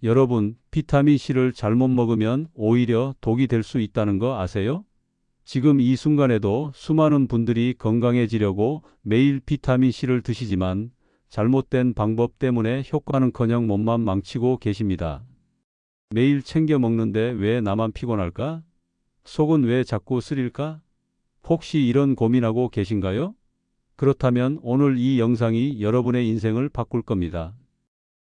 여러분, 비타민C를 잘못 먹으면 오히려 독이 될 수 있다는 거 아세요? 지금 이 순간에도 수많은 분들이 건강해지려고 매일 비타민C를 드시지만 잘못된 방법 때문에 효과는커녕 몸만 망치고 계십니다. 매일 챙겨 먹는데 왜 나만 피곤할까? 속은 왜 자꾸 쓰릴까? 혹시 이런 고민하고 계신가요? 그렇다면 오늘 이 영상이 여러분의 인생을 바꿀 겁니다.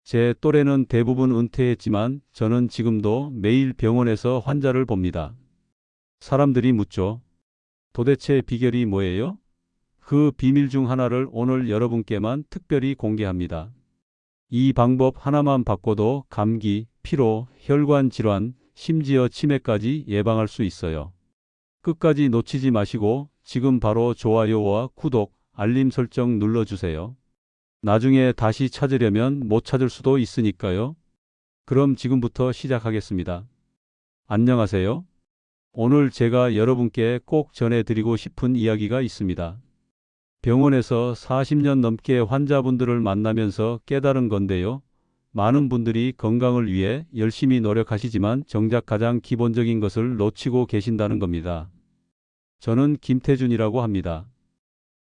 제 또래는 대부분 은퇴했지만 저는 지금도 매일 병원에서 환자를 봅니다. 사람들이 묻죠. 도대체 비결이 뭐예요? 그 비밀 중 하나를 오늘 여러분께만 특별히 공개합니다. 이 방법 하나만 바꿔도 감기, 피로, 혈관 질환, 심지어 치매까지 예방할 수 있어요. 끝까지 놓치지 마시고 지금 바로 좋아요와 구독, 알림 설정 눌러주세요. 나중에 다시 찾으려면 못 찾을 수도 있으니까요. 그럼 지금부터 시작하겠습니다. 안녕하세요. 오늘 제가 여러분께 꼭 전해드리고 싶은 이야기가 있습니다. 병원에서 40년 넘게 환자분들을 만나면서 깨달은 건데요. 많은 분들이 건강을 위해 열심히 노력하시지만 정작 가장 기본적인 것을 놓치고 계신다는 겁니다. 저는 김태준이라고 합니다.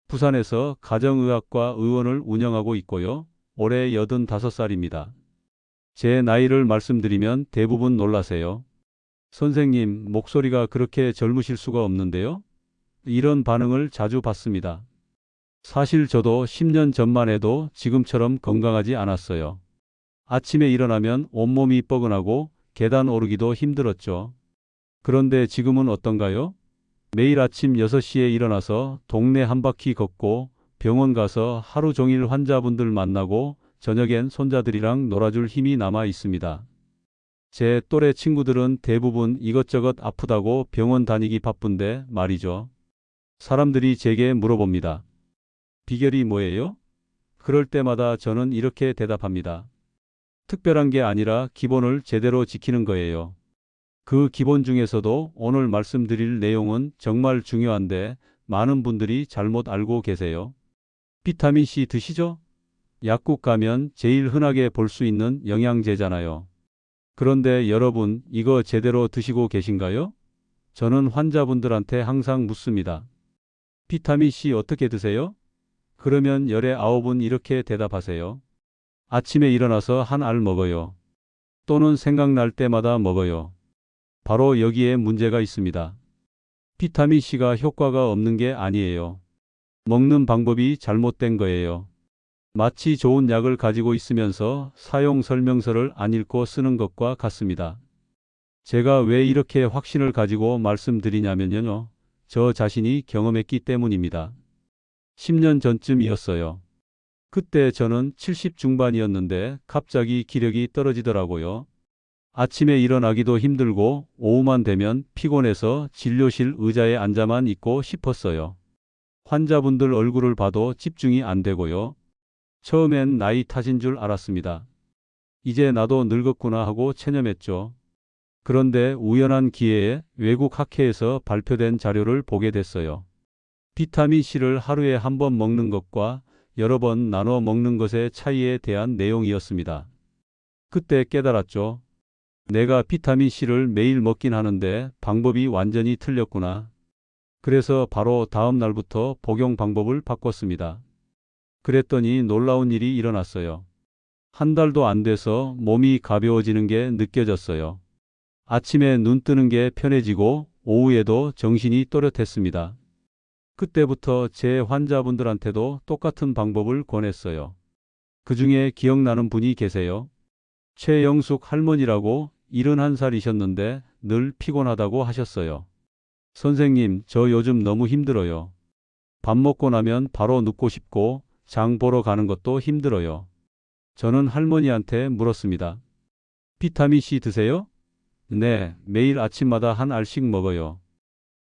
부산에서 가정의학과 의원을 운영하고 있고요. 올해 85살입니다. 제 나이를 말씀드리면 대부분 놀라세요. 선생님, 목소리가 그렇게 젊으실 수가 없는데요? 이런 반응을 자주 받습니다. 사실 저도 10년 전만 해도 지금처럼 건강하지 않았어요. 아침에 일어나면 온몸이 뻐근하고 계단 오르기도 힘들었죠. 그런데 지금은 어떤가요? 매일 아침 6시에 일어나서 동네 한 바퀴 걷고 병원 가서 하루 종일 환자분들 만나고 저녁엔 손자들이랑 놀아줄 힘이 남아 있습니다. 제 또래 친구들은 대부분 이것저것 아프다고 병원 다니기 바쁜데 말이죠. 사람들이 제게 물어봅니다. 비결이 뭐예요? 그럴 때마다 저는 이렇게 대답합니다. 특별한 게 아니라 기본을 제대로 지키는 거예요. 그 기본 중에서도 오늘 말씀드릴 내용은 정말 중요한데 많은 분들이 잘못 알고 계세요. 비타민C 드시죠? 약국 가면 제일 흔하게 볼 수 있는 영양제잖아요. 그런데 여러분, 이거 제대로 드시고 계신가요? 저는 환자분들한테 항상 묻습니다. 비타민C 어떻게 드세요? 그러면 열의 9은 이렇게 대답하세요. 아침에 일어나서 한 알 먹어요. 또는 생각날 때마다 먹어요. 바로 여기에 문제가 있습니다. 비타민C가 효과가 없는 게 아니에요. 먹는 방법이 잘못된 거예요. 마치 좋은 약을 가지고 있으면서 사용 설명서를 안 읽고 쓰는 것과 같습니다. 제가 왜 이렇게 확신을 가지고 말씀드리냐면요. 저 자신이 경험했기 때문입니다. 10년 전쯤이었어요. 그때 저는 70 중반이었는데 갑자기 기력이 떨어지더라고요. 아침에 일어나기도 힘들고 오후만 되면 피곤해서 진료실 의자에 앉아만 있고 싶었어요. 환자분들 얼굴을 봐도 집중이 안 되고요. 처음엔 나이 탓인 줄 알았습니다. 이제 나도 늙었구나 하고 체념했죠. 그런데 우연한 기회에 외국 학회에서 발표된 자료를 보게 됐어요. 비타민C를 하루에 한 번 먹는 것과 여러 번 나눠 먹는 것의 차이에 대한 내용이었습니다. 그때 깨달았죠. 내가 비타민C를 매일 먹긴 하는데 방법이 완전히 틀렸구나. 그래서 바로 다음 날부터 복용 방법을 바꿨습니다. 그랬더니 놀라운 일이 일어났어요. 한 달도 안 돼서 몸이 가벼워지는 게 느껴졌어요. 아침에 눈 뜨는 게 편해지고 오후에도 정신이 또렷했습니다. 그때부터 제 환자분들한테도 똑같은 방법을 권했어요. 그 중에 기억나는 분이 계세요. 최영숙 할머니라고 71살이셨는데 늘 피곤하다고 하셨어요. 선생님, 저 요즘 너무 힘들어요. 밥 먹고 나면 바로 눕고 싶고 장 보러 가는 것도 힘들어요. 저는 할머니한테 물었습니다. 비타민C 드세요? 네, 매일 아침마다 한 알씩 먹어요.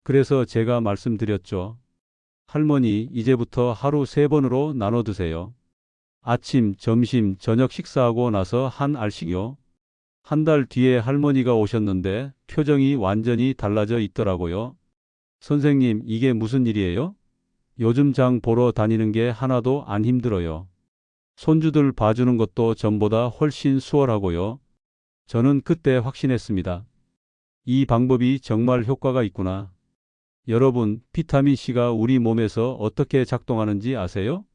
그래서 제가 말씀드렸죠. 할머니, 이제부터 하루 3번으로 나눠 드세요. 아침, 점심, 저녁 식사하고 나서 한 알씩요. 한 달 뒤에 할머니가 오셨는데 표정이 완전히 달라져 있더라고요. 선생님, 이게 무슨 일이에요? 요즘 장 보러 다니는 게 하나도 안 힘들어요. 손주들 봐주는 것도 전보다 훨씬 수월하고요. 저는 그때 확신했습니다. 이 방법이 정말 효과가 있구나. 여러분, 비타민C가 우리 몸에서 어떻게 작동하는지 아세요?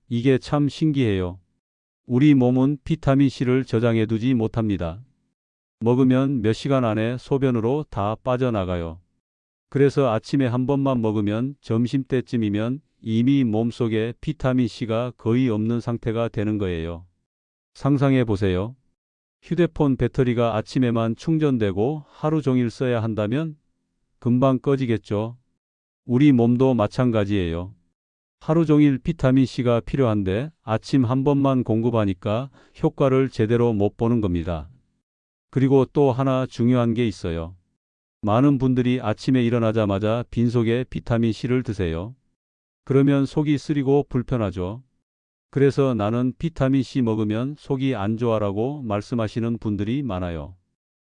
이게 참 신기해요. 우리 몸은 비타민C를 저장해두지 못합니다. 먹으면 몇 시간 안에 소변으로 다 빠져나가요. 그래서 아침에 한 번만 먹으면 점심때쯤이면 이미 몸속에 비타민C가 거의 없는 상태가 되는 거예요. 상상해 보세요. 휴대폰 배터리가 아침에만 충전되고 하루 종일 써야 한다면 금방 꺼지겠죠. 우리 몸도 마찬가지예요. 하루 종일 비타민C가 필요한데 아침 한 번만 공급하니까 효과를 제대로 못 보는 겁니다. 그리고 또 하나 중요한 게 있어요. 많은 분들이 아침에 일어나자마자 빈속에 비타민C를 드세요. 그러면 속이 쓰리고 불편하죠. 그래서 나는 비타민C 먹으면 속이 안 좋아라고 말씀하시는 분들이 많아요.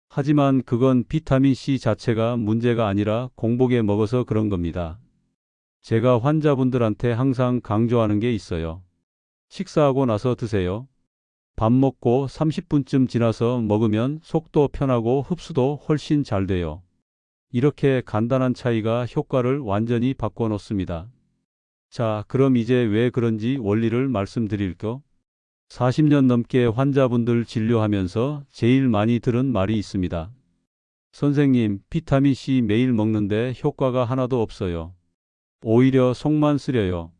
하지만 그건 비타민C 자체가 문제가 아니라 공복에 먹어서 그런 겁니다. 제가 환자분들한테 항상 강조하는 게 있어요. 식사하고 나서 드세요. 밥 먹고 30분쯤 지나서 먹으면 속도 편하고 흡수도 훨씬 잘 돼요. 이렇게 간단한 차이가 효과를 완전히 바꿔놓습니다. 자, 그럼 이제 왜 그런지 원리를 말씀드릴게요. 40년 넘게 환자분들 진료하면서 제일 많이 들은 말이 있습니다. 선생님, 비타민C 매일 먹는데 효과가 하나도 없어요. 오히려 속만 쓰려요.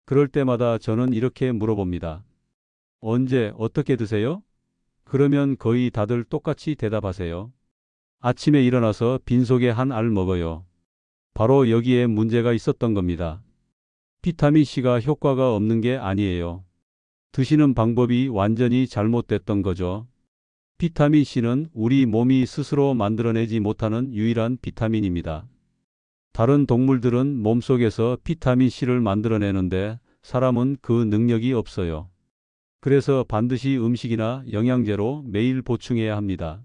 그럴 때마다 저는 이렇게 물어봅니다. 언제, 어떻게 드세요? 그러면 거의 다들 똑같이 대답하세요. 아침에 일어나서 빈속에 한 알 먹어요. 바로 여기에 문제가 있었던 겁니다. 비타민C가 효과가 없는 게 아니에요. 드시는 방법이 완전히 잘못됐던 거죠. 비타민C는 우리 몸이 스스로 만들어내지 못하는 유일한 비타민입니다. 다른 동물들은 몸속에서 비타민C를 만들어내는데 사람은 그 능력이 없어요. 그래서 반드시 음식이나 영양제로 매일 보충해야 합니다.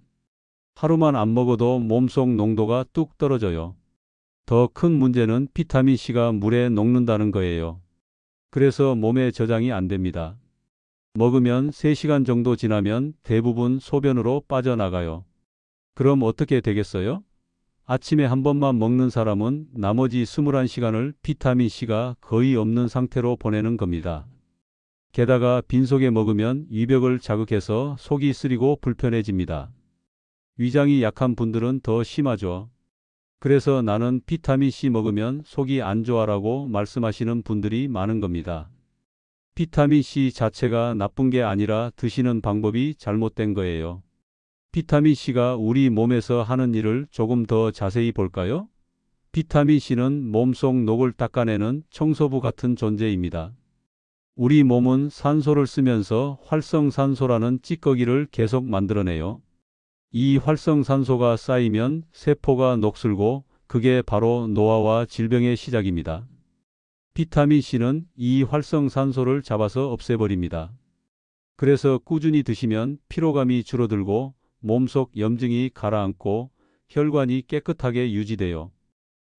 하루만 안 먹어도 몸속 농도가 뚝 떨어져요. 더 큰 문제는 비타민C가 물에 녹는다는 거예요. 그래서 몸에 저장이 안 됩니다. 먹으면 3시간 정도 지나면 대부분 소변으로 빠져나가요. 그럼 어떻게 되겠어요? 아침에 한 번만 먹는 사람은 나머지 21시간을 비타민C가 거의 없는 상태로 보내는 겁니다. 게다가 빈속에 먹으면 위벽을 자극해서 속이 쓰리고 불편해집니다. 위장이 약한 분들은 더 심하죠. 그래서 나는 비타민C 먹으면 속이 안 좋아라고 말씀하시는 분들이 많은 겁니다. 비타민C 자체가 나쁜 게 아니라 드시는 방법이 잘못된 거예요. 비타민C가 우리 몸에서 하는 일을 조금 더 자세히 볼까요? 비타민C는 몸속 녹을 닦아내는 청소부 같은 존재입니다. 우리 몸은 산소를 쓰면서 활성산소라는 찌꺼기를 계속 만들어내요. 이 활성산소가 쌓이면 세포가 녹슬고 그게 바로 노화와 질병의 시작입니다. 비타민C는 이 활성산소를 잡아서 없애버립니다. 그래서 꾸준히 드시면 피로감이 줄어들고 몸속 염증이 가라앉고 혈관이 깨끗하게 유지돼요.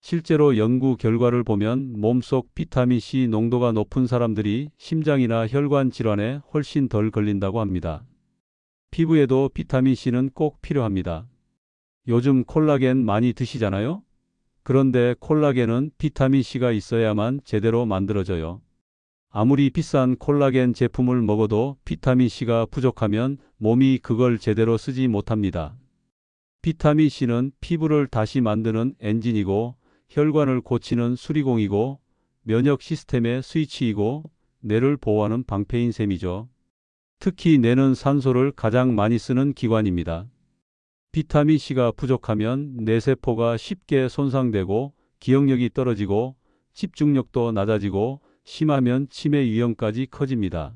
실제로 연구 결과를 보면 몸속 비타민C 농도가 높은 사람들이 심장이나 혈관 질환에 훨씬 덜 걸린다고 합니다. 피부에도 비타민C는 꼭 필요합니다. 요즘 콜라겐 많이 드시잖아요? 그런데 콜라겐은 비타민C가 있어야만 제대로 만들어져요. 아무리 비싼 콜라겐 제품을 먹어도 비타민C가 부족하면 몸이 그걸 제대로 쓰지 못합니다. 비타민C는 피부를 다시 만드는 엔진이고 혈관을 고치는 수리공이고 면역 시스템의 스위치이고 뇌를 보호하는 방패인 셈이죠. 특히 뇌는 산소를 가장 많이 쓰는 기관입니다. 비타민C가 부족하면 뇌세포가 쉽게 손상되고 기억력이 떨어지고 집중력도 낮아지고 심하면 치매 위험까지 커집니다.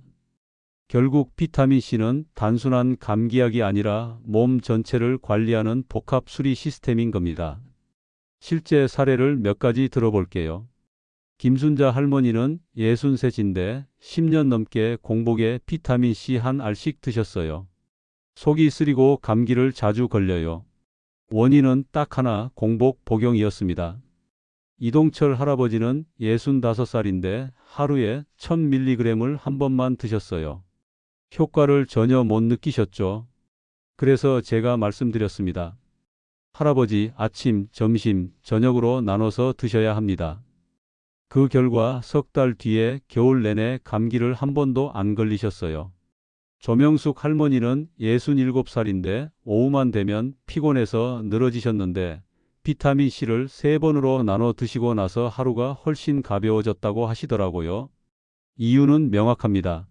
결국 비타민C는 단순한 감기약이 아니라 몸 전체를 관리하는 복합 수리 시스템인 겁니다. 실제 사례를 몇 가지 들어볼게요. 김순자 할머니는 63인데 10년 넘게 공복에 비타민C 한 알씩 드셨어요. 속이 쓰리고 감기를 자주 걸려요. 원인은 딱 하나, 공복 복용이었습니다. 이동철 할아버지는 65살인데 하루에 1000mg을 한 번만 드셨어요. 효과를 전혀 못 느끼셨죠. 그래서 제가 말씀드렸습니다. 할아버지, 아침, 점심, 저녁으로 나눠서 드셔야 합니다. 그 결과 석 달 뒤에 겨울 내내 감기를 한 번도 안 걸리셨어요. 조명숙 할머니는 67살인데 오후만 되면 피곤해서 늘어지셨는데 비타민C를 3번으로 나눠 드시고 나서 하루가 훨씬 가벼워졌다고 하시더라고요. 이유는 명확합니다.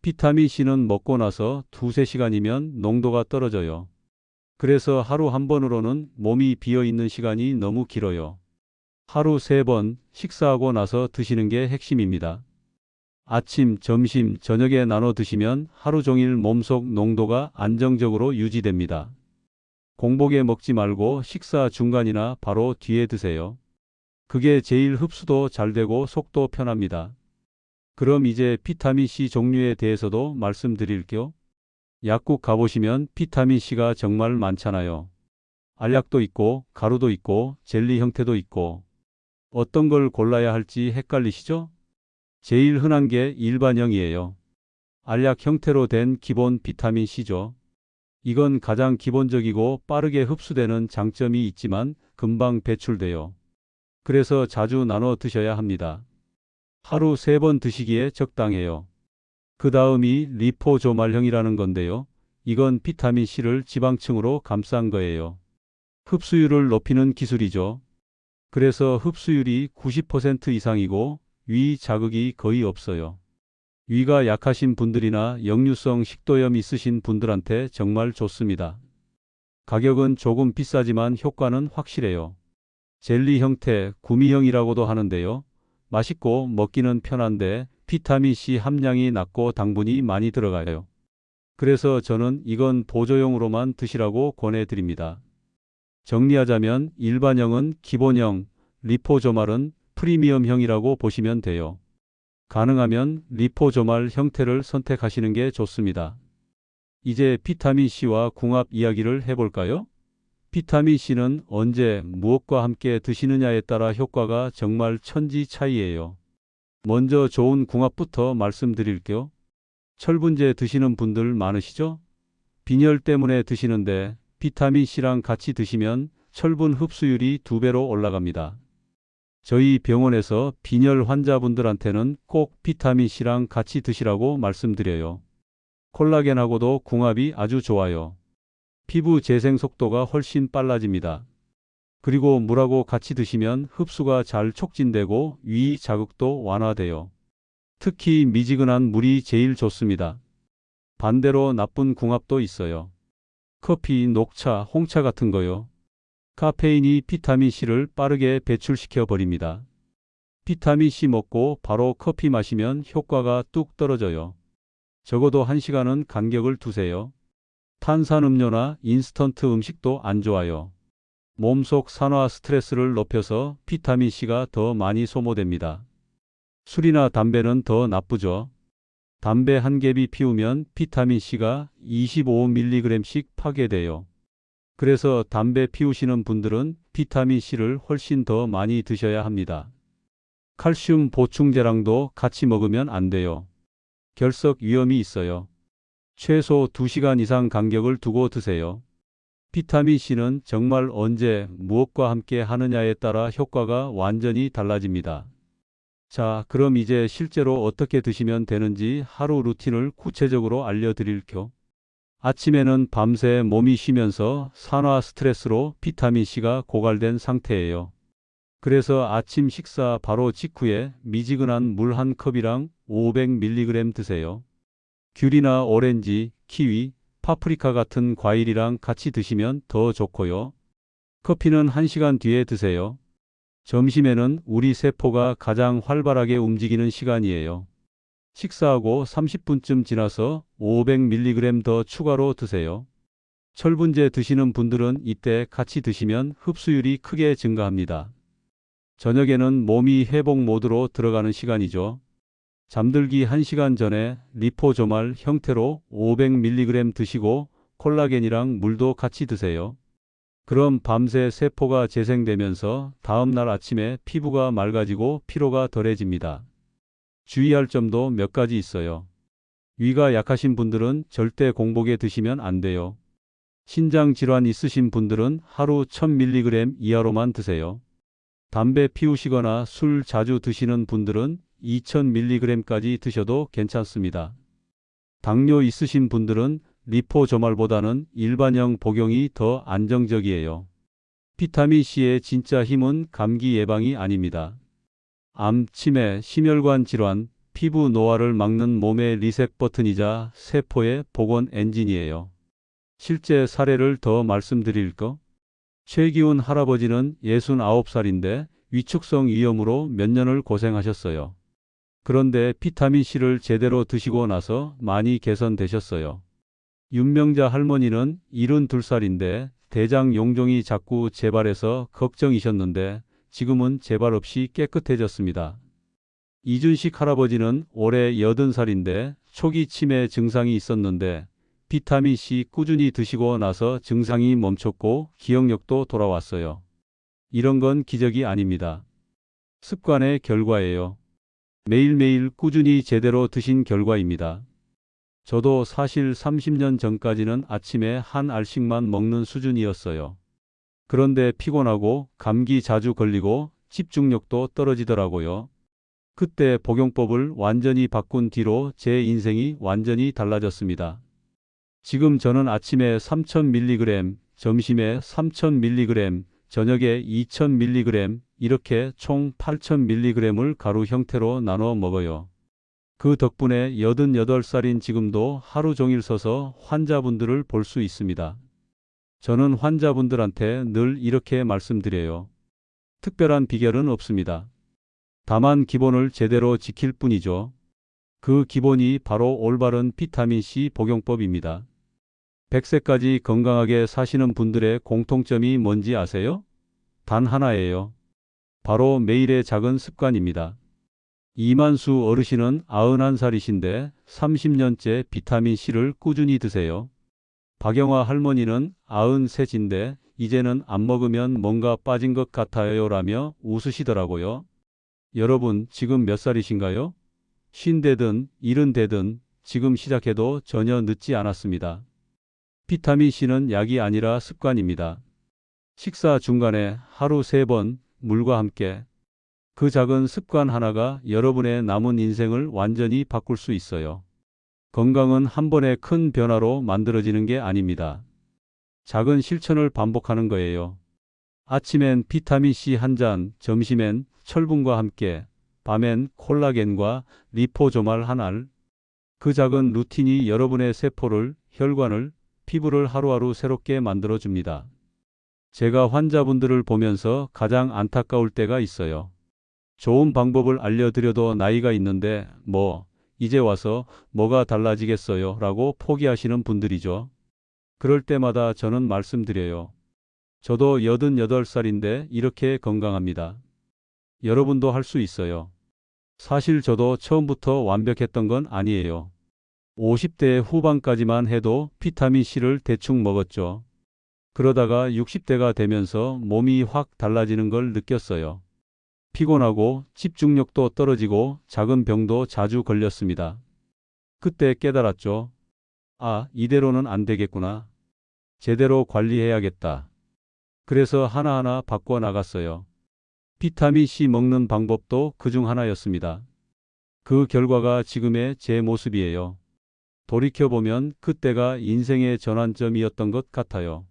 비타민C는 먹고 나서 2~3시간이면 농도가 떨어져요. 그래서 하루 한 번으로는 몸이 비어 있는 시간이 너무 길어요. 하루 3번 식사하고 나서 드시는 게 핵심입니다. 아침, 점심, 저녁에 나눠 드시면 하루 종일 몸속 농도가 안정적으로 유지됩니다. 공복에 먹지 말고 식사 중간이나 바로 뒤에 드세요. 그게 제일 흡수도 잘 되고 속도 편합니다. 그럼 이제 비타민C 종류에 대해서도 말씀드릴게요. 약국 가보시면 비타민C가 정말 많잖아요. 알약도 있고 가루도 있고 젤리 형태도 있고 어떤 걸 골라야 할지 헷갈리시죠? 제일 흔한 게 일반형이에요. 알약 형태로 된 기본 비타민C죠. 이건 가장 기본적이고 빠르게 흡수되는 장점이 있지만 금방 배출돼요. 그래서 자주 나눠 드셔야 합니다. 하루 3번 드시기에 적당해요. 그 다음이 리포조말형이라는 건데요. 이건 비타민C를 지방층으로 감싼 거예요. 흡수율을 높이는 기술이죠. 그래서 흡수율이 90% 이상이고 위 자극이 거의 없어요. 위가 약하신 분들이나 역류성 식도염 있으신 분들한테 정말 좋습니다. 가격은 조금 비싸지만 효과는 확실해요. 젤리 형태, 구미형이라고도 하는데요. 맛있고 먹기는 편한데 비타민C 함량이 낮고 당분이 많이 들어가요. 그래서 저는 이건 보조용으로만 드시라고 권해드립니다. 정리하자면 일반형은 기본형, 리포조말은 프리미엄형이라고 보시면 돼요. 가능하면 리포조말 형태를 선택하시는 게 좋습니다. 이제 비타민C와 궁합 이야기를 해볼까요? 비타민C는 언제 무엇과 함께 드시느냐에 따라 효과가 정말 천지 차이예요. 먼저 좋은 궁합부터 말씀드릴게요. 철분제 드시는 분들 많으시죠? 빈혈 때문에 드시는데 비타민C랑 같이 드시면 철분 흡수율이 2배로 올라갑니다. 저희 병원에서 빈혈 환자분들한테는 꼭 비타민C랑 같이 드시라고 말씀드려요. 콜라겐하고도 궁합이 아주 좋아요. 피부 재생 속도가 훨씬 빨라집니다. 그리고 물하고 같이 드시면 흡수가 잘 촉진되고 위 자극도 완화돼요. 특히 미지근한 물이 제일 좋습니다. 반대로 나쁜 궁합도 있어요. 커피, 녹차, 홍차 같은 거요. 카페인이 비타민C를 빠르게 배출시켜 버립니다. 비타민C 먹고 바로 커피 마시면 효과가 뚝 떨어져요. 적어도 1시간은 간격을 두세요. 탄산음료나 인스턴트 음식도 안 좋아요. 몸속 산화 스트레스를 높여서 비타민C가 더 많이 소모됩니다. 술이나 담배는 더 나쁘죠. 담배 한 갭이 피우면 비타민C가 25mg씩 파괴돼요. 그래서 담배 피우시는 분들은 비타민C를 훨씬 더 많이 드셔야 합니다. 칼슘 보충제랑도 같이 먹으면 안 돼요. 결석 위험이 있어요. 최소 2시간 이상 간격을 두고 드세요. 비타민C는 정말 언제 무엇과 함께 하느냐에 따라 효과가 완전히 달라집니다. 자, 그럼 이제 실제로 어떻게 드시면 되는지 하루 루틴을 구체적으로 알려드릴게요. 아침에는 밤새 몸이 쉬면서 산화 스트레스로 비타민C가 고갈된 상태예요. 그래서 아침 식사 바로 직후에 미지근한 물 한 컵이랑 500mg 드세요. 귤이나 오렌지, 키위, 파프리카 같은 과일이랑 같이 드시면 더 좋고요. 커피는 1시간 뒤에 드세요. 점심에는 우리 세포가 가장 활발하게 움직이는 시간이에요. 식사하고 30분쯤 지나서 500mg 더 추가로 드세요. 철분제 드시는 분들은 이때 같이 드시면 흡수율이 크게 증가합니다. 저녁에는 몸이 회복 모드로 들어가는 시간이죠. 잠들기 1시간 전에 리포조말 형태로 500mg 드시고 콜라겐이랑 물도 같이 드세요. 그럼 밤새 세포가 재생되면서 다음날 아침에 피부가 맑아지고 피로가 덜해집니다. 주의할 점도 몇 가지 있어요. 위가 약하신 분들은 절대 공복에 드시면 안 돼요. 신장 질환 있으신 분들은 하루 1000mg 이하로만 드세요. 담배 피우시거나 술 자주 드시는 분들은 2000mg까지 드셔도 괜찮습니다. 당뇨 있으신 분들은 리포조말보다는 일반형 복용이 더 안정적이에요. 비타민C의 진짜 힘은 감기 예방이 아닙니다. 암, 치매, 심혈관 질환, 피부 노화를 막는 몸의 리셋 버튼이자 세포의 복원 엔진이에요. 실제 사례를 더 말씀드릴까? 최기훈 할아버지는 69살인데 위축성 위염으로 몇 년을 고생하셨어요. 그런데 비타민C를 제대로 드시고 나서 많이 개선되셨어요. 윤명자 할머니는 72살인데 대장 용종이 자꾸 재발해서 걱정이셨는데 지금은 재발 없이 깨끗해졌습니다. 이준식 할아버지는 올해 80살인데 초기 치매 증상이 있었는데 비타민C 꾸준히 드시고 나서 증상이 멈췄고 기억력도 돌아왔어요. 이런 건 기적이 아닙니다. 습관의 결과예요. 매일매일 꾸준히 제대로 드신 결과입니다. 저도 사실 30년 전까지는 아침에 한 알씩만 먹는 수준이었어요. 그런데 피곤하고 감기 자주 걸리고 집중력도 떨어지더라고요. 그때 복용법을 완전히 바꾼 뒤로 제 인생이 완전히 달라졌습니다. 지금 저는 아침에 3000mg, 점심에 3000mg, 저녁에 2000mg, 이렇게 총 8000mg을 가루 형태로 나눠 먹어요. 그 덕분에 88살인 지금도 하루 종일 서서 환자분들을 볼 수 있습니다. 저는 환자분들한테 늘 이렇게 말씀드려요. 특별한 비결은 없습니다. 다만 기본을 제대로 지킬 뿐이죠. 그 기본이 바로 올바른 비타민C 복용법입니다. 100세까지 건강하게 사시는 분들의 공통점이 뭔지 아세요? 단 하나예요. 바로 매일의 작은 습관입니다. 이만수 어르신은 91살이신데 30년째 비타민C를 꾸준히 드세요. 박영화 할머니는 93인데 이제는 안 먹으면 뭔가 빠진 것 같아요 라며 웃으시더라고요. 여러분 지금 몇 살이신가요? 50대든 70대든 지금 시작해도 전혀 늦지 않았습니다. 비타민C는 약이 아니라 습관입니다. 식사 중간에 하루 3번 물과 함께 그 작은 습관 하나가 여러분의 남은 인생을 완전히 바꿀 수 있어요. 건강은 한 번의 큰 변화로 만들어지는 게 아닙니다. 작은 실천을 반복하는 거예요. 아침엔 비타민C 한 잔, 점심엔 철분과 함께, 밤엔 콜라겐과 리포조말 한 알. 그 작은 루틴이 여러분의 세포를, 혈관을, 피부를 하루하루 새롭게 만들어줍니다. 제가 환자분들을 보면서 가장 안타까울 때가 있어요. 좋은 방법을 알려드려도 나이가 있는데 이제 와서 뭐가 달라지겠어요 라고 포기하시는 분들이죠. 그럴 때마다 저는 말씀드려요. 저도 88살인데 이렇게 건강합니다. 여러분도 할 수 있어요. 사실 저도 처음부터 완벽했던 건 아니에요. 50대 후반까지만 해도 비타민C를 대충 먹었죠. 그러다가 60대가 되면서 몸이 확 달라지는 걸 느꼈어요. 피곤하고 집중력도 떨어지고 작은 병도 자주 걸렸습니다. 그때 깨달았죠. 아, 이대로는 안 되겠구나. 제대로 관리해야겠다. 그래서 하나하나 바꿔 나갔어요. 비타민C 먹는 방법도 그중 하나였습니다. 그 결과가 지금의 제 모습이에요. 돌이켜보면 그때가 인생의 전환점이었던 것 같아요.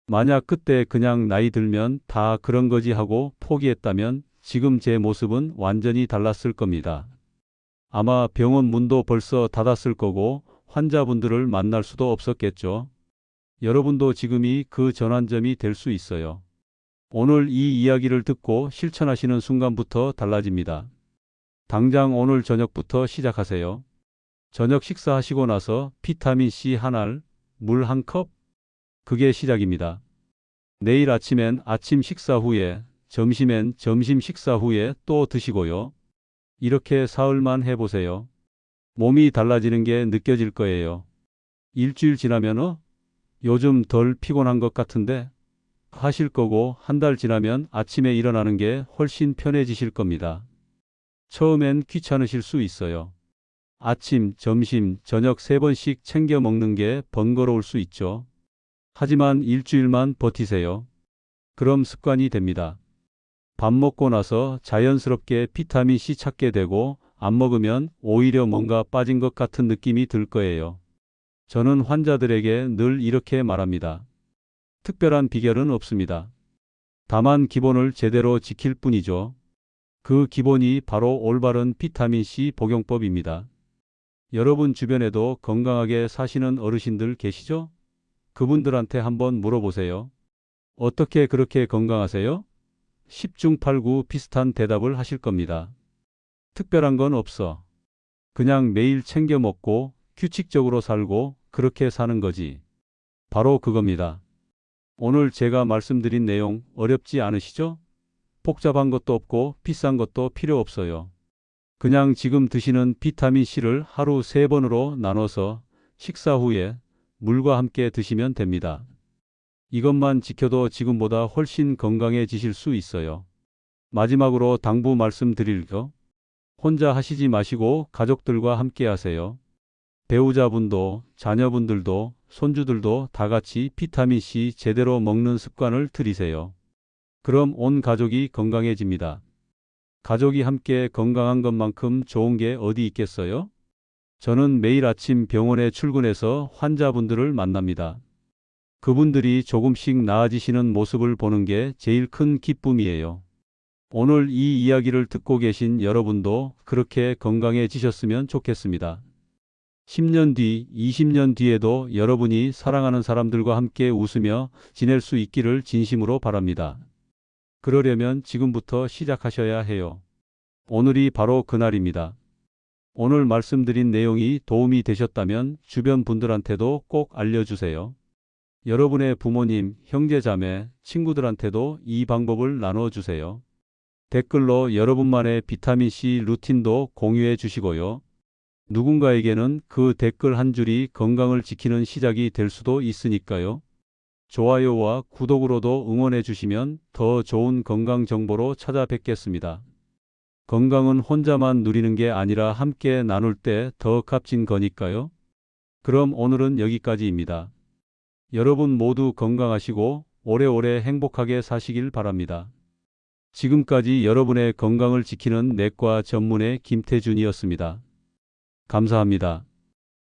만약 그때 그냥 나이 들면 다 그런 거지 하고 포기했다면 지금 제 모습은 완전히 달랐을 겁니다. 아마 병원 문도 벌써 닫았을 거고 환자분들을 만날 수도 없었겠죠. 여러분도 지금이 그 전환점이 될 수 있어요. 오늘 이 이야기를 듣고 실천하시는 순간부터 달라집니다. 당장 오늘 저녁부터 시작하세요. 저녁 식사하시고 나서 비타민C 한 알, 물 한 컵? 그게 시작입니다. 내일 아침엔 아침 식사 후에, 점심엔 점심 식사 후에 또 드시고요. 이렇게 사흘만 해보세요. 몸이 달라지는 게 느껴질 거예요. 일주일 지나면 요즘 덜 피곤한 것 같은데 하실 거고 한 달 지나면 아침에 일어나는 게 훨씬 편해지실 겁니다. 처음엔 귀찮으실 수 있어요. 아침, 점심, 저녁 3번씩 챙겨 먹는 게 번거로울 수 있죠. 하지만 일주일만 버티세요. 그럼 습관이 됩니다. 밥 먹고 나서 자연스럽게 비타민C 찾게 되고 안 먹으면 오히려 뭔가 빠진 것 같은 느낌이 들 거예요. 저는 환자들에게 늘 이렇게 말합니다. 특별한 비결은 없습니다. 다만 기본을 제대로 지킬 뿐이죠. 그 기본이 바로 올바른 비타민C 복용법입니다. 여러분 주변에도 건강하게 사시는 어르신들 계시죠? 그분들한테 한번 물어보세요. 어떻게 그렇게 건강하세요? 10중 8구 비슷한 대답을 하실 겁니다. 특별한 건 없어. 그냥 매일 챙겨 먹고 규칙적으로 살고 그렇게 사는 거지. 바로 그겁니다. 오늘 제가 말씀드린 내용 어렵지 않으시죠? 복잡한 것도 없고 비싼 것도 필요 없어요. 그냥 지금 드시는 비타민C를 하루 3번으로 나눠서 식사 후에 물과 함께 드시면 됩니다. 이것만 지켜도 지금보다 훨씬 건강해지실 수 있어요. 마지막으로 당부 말씀드릴게요. 혼자 하시지 마시고 가족들과 함께 하세요. 배우자분도, 자녀분들도, 손주들도 다 같이 비타민C 제대로 먹는 습관을 들이세요. 그럼 온 가족이 건강해집니다. 가족이 함께 건강한 것만큼 좋은 게 어디 있겠어요? 저는 매일 아침 병원에 출근해서 환자분들을 만납니다. 그분들이 조금씩 나아지시는 모습을 보는 게 제일 큰 기쁨이에요. 오늘 이 이야기를 듣고 계신 여러분도 그렇게 건강해지셨으면 좋겠습니다. 10년 뒤, 20년 뒤에도 여러분이 사랑하는 사람들과 함께 웃으며 지낼 수 있기를 진심으로 바랍니다. 그러려면 지금부터 시작하셔야 해요. 오늘이 바로 그날입니다. 오늘 말씀드린 내용이 도움이 되셨다면 주변 분들한테도 꼭 알려주세요. 여러분의 부모님, 형제자매, 친구들한테도 이 방법을 나눠주세요. 댓글로 여러분만의 비타민C 루틴도 공유해 주시고요. 누군가에게는 그 댓글 한 줄이 건강을 지키는 시작이 될 수도 있으니까요. 좋아요와 구독으로도 응원해 주시면 더 좋은 건강 정보로 찾아뵙겠습니다. 건강은 혼자만 누리는 게 아니라 함께 나눌 때 더 값진 거니까요. 그럼 오늘은 여기까지입니다. 여러분 모두 건강하시고 오래오래 행복하게 사시길 바랍니다. 지금까지 여러분의 건강을 지키는 내과 전문의 김태준이었습니다. 감사합니다.